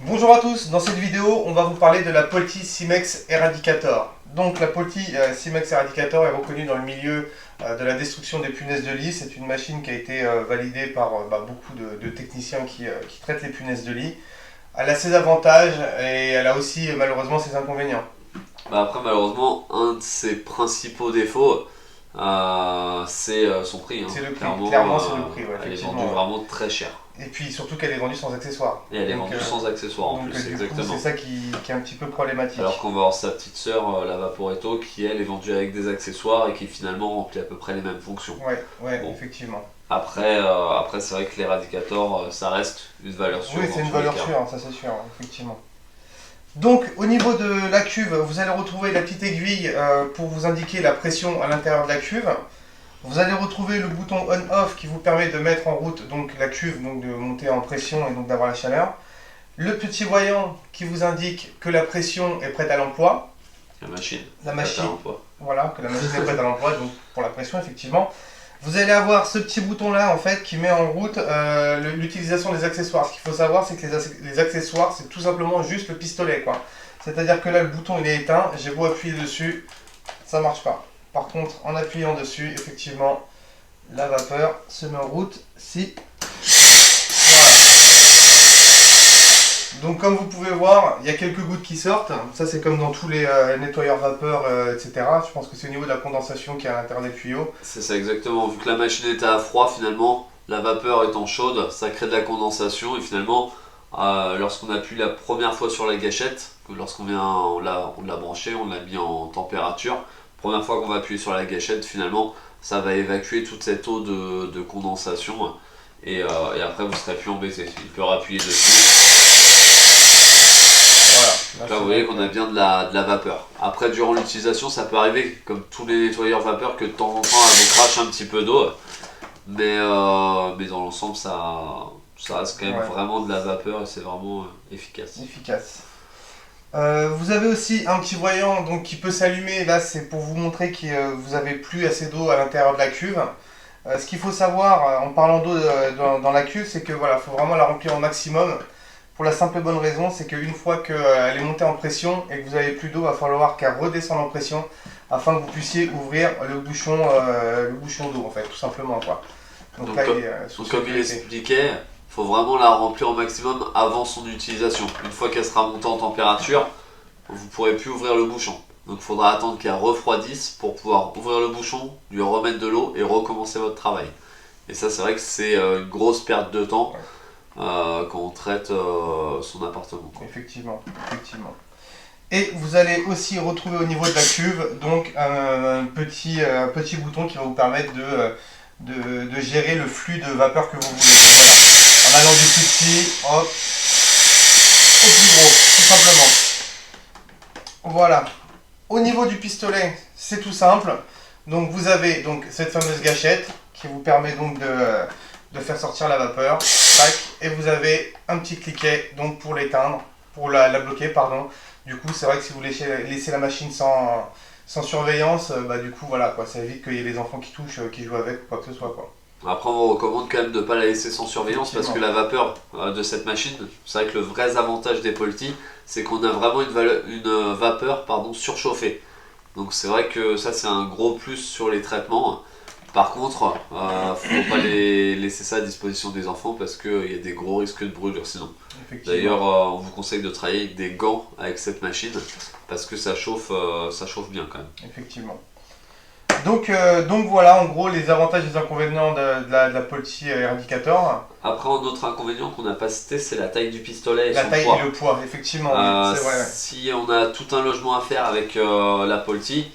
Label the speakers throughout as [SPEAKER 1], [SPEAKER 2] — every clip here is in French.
[SPEAKER 1] Bonjour à tous, dans cette vidéo on va vous parler de la Polti Simex Eradicator. Donc la Polti Simex Eradicator est reconnue dans le milieu de la destruction des punaises de lit. C'est une machine qui a été validée par beaucoup de techniciens qui traitent les punaises de lit. Elle a ses avantages et elle a aussi malheureusement ses inconvénients.
[SPEAKER 2] Après malheureusement un de ses principaux défauts c'est son prix.
[SPEAKER 1] C'est le prix, clairement c'est le prix. Ouais,
[SPEAKER 2] elle est vendue vraiment très cher.
[SPEAKER 1] Et puis surtout qu'elle est vendue sans accessoires.
[SPEAKER 2] Et elle est vendue sans accessoires en
[SPEAKER 1] donc,
[SPEAKER 2] plus, exactement.
[SPEAKER 1] C'est ça qui est un petit peu problématique.
[SPEAKER 2] Alors qu'on va avoir sa petite sœur, la Vaporetto, qui elle est vendue avec des accessoires et qui finalement remplit à peu près les mêmes fonctions.
[SPEAKER 1] Ouais, bon. Effectivement.
[SPEAKER 2] Après c'est vrai que l'Eradicator, ça reste une valeur sûre.
[SPEAKER 1] Oui, c'est une valeur sûre, ça c'est sûr, effectivement. Donc au niveau de la cuve, vous allez retrouver la petite aiguille pour vous indiquer la pression à l'intérieur de la cuve. Vous allez retrouver le bouton on-off qui vous permet de mettre en route donc, la cuve, donc de monter en pression et donc d'avoir la chaleur. Le petit voyant qui vous indique que la pression est prête à l'emploi.
[SPEAKER 2] La machine.
[SPEAKER 1] Voilà, que la machine est prête à l'emploi, donc pour la pression effectivement. Vous allez avoir ce petit bouton là en fait qui met en route l'utilisation des accessoires. Ce qu'il faut savoir c'est que les accessoires c'est tout simplement juste le pistolet quoi. C'est-à-dire que là le bouton il est éteint, j'ai beau appuyer dessus, ça marche pas. Par contre en appuyant dessus effectivement la vapeur se met en route si. Voilà. Donc comme vous pouvez voir, il y a quelques gouttes qui sortent. Ça c'est comme dans tous les nettoyeurs vapeur, etc. Je pense que c'est au niveau de la condensation qui est à l'intérieur des tuyaux.
[SPEAKER 2] C'est ça exactement. Vu que la machine était à froid, finalement, la vapeur étant chaude, ça crée de la condensation. Et finalement, lorsqu'on appuie la première fois sur la gâchette, lorsqu'on l'a branché, on l'a mis en température. Première fois qu'on va appuyer sur la gâchette, finalement, ça va évacuer toute cette eau de condensation. Et après, vous serez plus embêté. Il peut appuyer dessus. Là, vous voyez qu'on a bien de la vapeur. Après, durant l'utilisation, ça peut arriver, comme tous les nettoyeurs vapeur, que de temps en temps, elle vous crache un petit peu d'eau. Mais dans l'ensemble, ça reste quand même vraiment de la vapeur et c'est vraiment efficace.
[SPEAKER 1] Vous avez aussi un petit voyant donc, qui peut s'allumer. Là, c'est pour vous montrer que vous n'avez plus assez d'eau à l'intérieur de la cuve. Ce qu'il faut savoir en parlant d'eau dans la cuve, c'est que voilà, faut vraiment la remplir au maximum. Pour la simple et bonne raison, c'est qu'une fois qu'elle est montée en pression et que vous n'avez plus d'eau, il va falloir qu'elle redescende en pression afin que vous puissiez ouvrir le bouchon d'eau, en fait, tout simplement. Quoi.
[SPEAKER 2] Donc comme il expliquait, il faut vraiment la remplir au maximum avant son utilisation. Une fois qu'elle sera montée en température, vous ne pourrez plus ouvrir le bouchon. Donc il faudra attendre qu'elle refroidisse pour pouvoir ouvrir le bouchon, lui remettre de l'eau et recommencer votre travail. Et ça, c'est vrai que c'est une grosse perte de temps. Quand on traite son appartement.
[SPEAKER 1] Effectivement. Et vous allez aussi retrouver au niveau de la cuve donc un petit bouton qui va vous permettre de gérer le flux de vapeur que vous voulez. Voilà. En allant du plus petit hop, au plus gros, tout simplement. Voilà. Au niveau du pistolet, c'est tout simple. Donc vous avez donc cette fameuse gâchette qui vous permet donc de faire sortir la vapeur. Tac, et vous avez un petit cliquet donc pour l'éteindre, pour la bloquer pardon. Du coup c'est vrai que si vous laissez la machine sans surveillance, du coup voilà quoi, ça évite qu'il y ait les enfants qui touchent, qui jouent avec ou quoi que ce soit quoi.
[SPEAKER 2] Après on vous recommande quand même de ne pas la laisser sans surveillance parce que la vapeur de cette machine, c'est vrai que le vrai avantage des Polti, c'est qu'on a vraiment une vapeur surchauffée. Donc c'est vrai que ça c'est un gros plus sur les traitements. Par contre, faut pas laisser ça à disposition des enfants parce qu'il y a des gros risques de brûlure sinon. D'ailleurs, on vous conseille de travailler avec des gants avec cette machine parce que ça chauffe bien quand même.
[SPEAKER 1] Effectivement. Donc voilà en gros les avantages et les inconvénients de la Polti Eradicator.
[SPEAKER 2] Après, un autre inconvénient qu'on n'a pas cité, c'est la taille du pistolet et
[SPEAKER 1] la
[SPEAKER 2] son
[SPEAKER 1] taille
[SPEAKER 2] poids.
[SPEAKER 1] Et le poids, effectivement, oui, c'est vrai.
[SPEAKER 2] Si on a tout un logement à faire avec la Polti,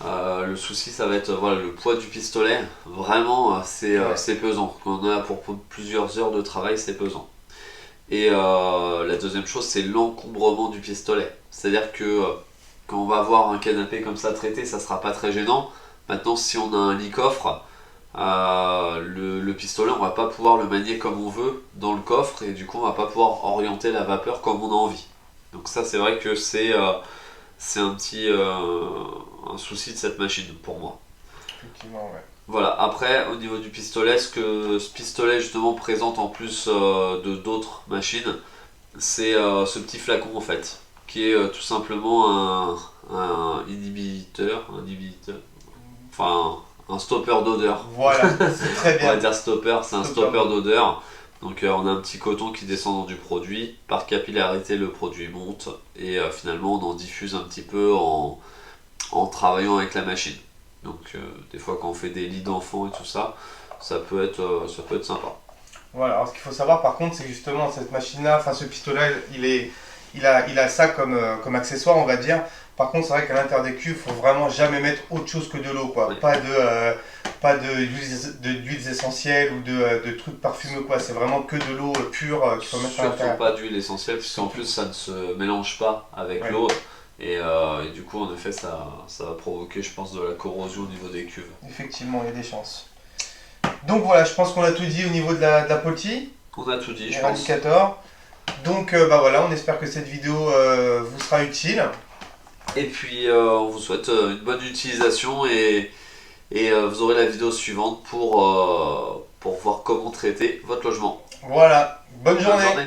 [SPEAKER 2] le souci ça va être le poids du pistolet. Vraiment c'est pesant. Quand on a pour plusieurs heures de travail, c'est pesant. Et la deuxième chose, c'est l'encombrement du pistolet. C'est-à-dire que quand on va avoir un canapé comme ça traité, ça sera pas très gênant. Maintenant, si on a un lit-coffre, le pistolet, on va pas pouvoir le manier comme on veut dans le coffre et du coup, on va pas pouvoir orienter la vapeur comme on a envie. Donc ça, c'est vrai que c'est un souci de cette machine pour moi.
[SPEAKER 1] Effectivement, ouais.
[SPEAKER 2] Voilà, après au niveau du pistolet, ce que ce pistolet justement présente en plus de d'autres machines, c'est ce petit flacon en fait, qui est tout simplement un inhibiteur, enfin un stopper d'odeur.
[SPEAKER 1] Voilà, c'est très
[SPEAKER 2] On va
[SPEAKER 1] bien.
[SPEAKER 2] dire stopper, c'est un
[SPEAKER 1] Stopper.
[SPEAKER 2] stopper d'odeur. Donc on a un petit coton qui descend dans du produit, par capillarité le produit monte et finalement on en diffuse un petit peu en travaillant avec la machine. Donc des fois quand on fait des lits d'enfants et tout ça, ça peut être sympa.
[SPEAKER 1] Voilà, alors ce qu'il faut savoir par contre, c'est que justement cette machine-là, enfin ce pistolet, il a ça comme, comme accessoire, on va dire. Par contre, c'est vrai qu'à l'intérieur des cuves, il faut vraiment jamais mettre autre chose que de l'eau, quoi.
[SPEAKER 2] Oui.
[SPEAKER 1] Pas d'huiles essentielles ou de trucs parfumeux, quoi. C'est vraiment que de l'eau pure qu'il faut mettre à
[SPEAKER 2] Surtout
[SPEAKER 1] l'intérieur.
[SPEAKER 2] pas d'huile essentielle, puisqu'en plus ça ne se mélange pas avec
[SPEAKER 1] Ouais,
[SPEAKER 2] l'eau. Et du coup, en effet, ça va provoquer, je pense, de la corrosion au niveau des cuves.
[SPEAKER 1] effectivement, il y a des chances. Donc voilà, je pense qu'on a tout dit au niveau de la Polti,
[SPEAKER 2] On a tout dit, je
[SPEAKER 1] et
[SPEAKER 2] pense.
[SPEAKER 1] l'indicateur. Donc bah voilà, on espère que cette vidéo vous sera utile.
[SPEAKER 2] Et puis, on vous souhaite une bonne utilisation et vous aurez la vidéo suivante pour voir comment traiter votre logement.
[SPEAKER 1] Voilà, bonne
[SPEAKER 2] Bonne
[SPEAKER 1] journée.
[SPEAKER 2] journée!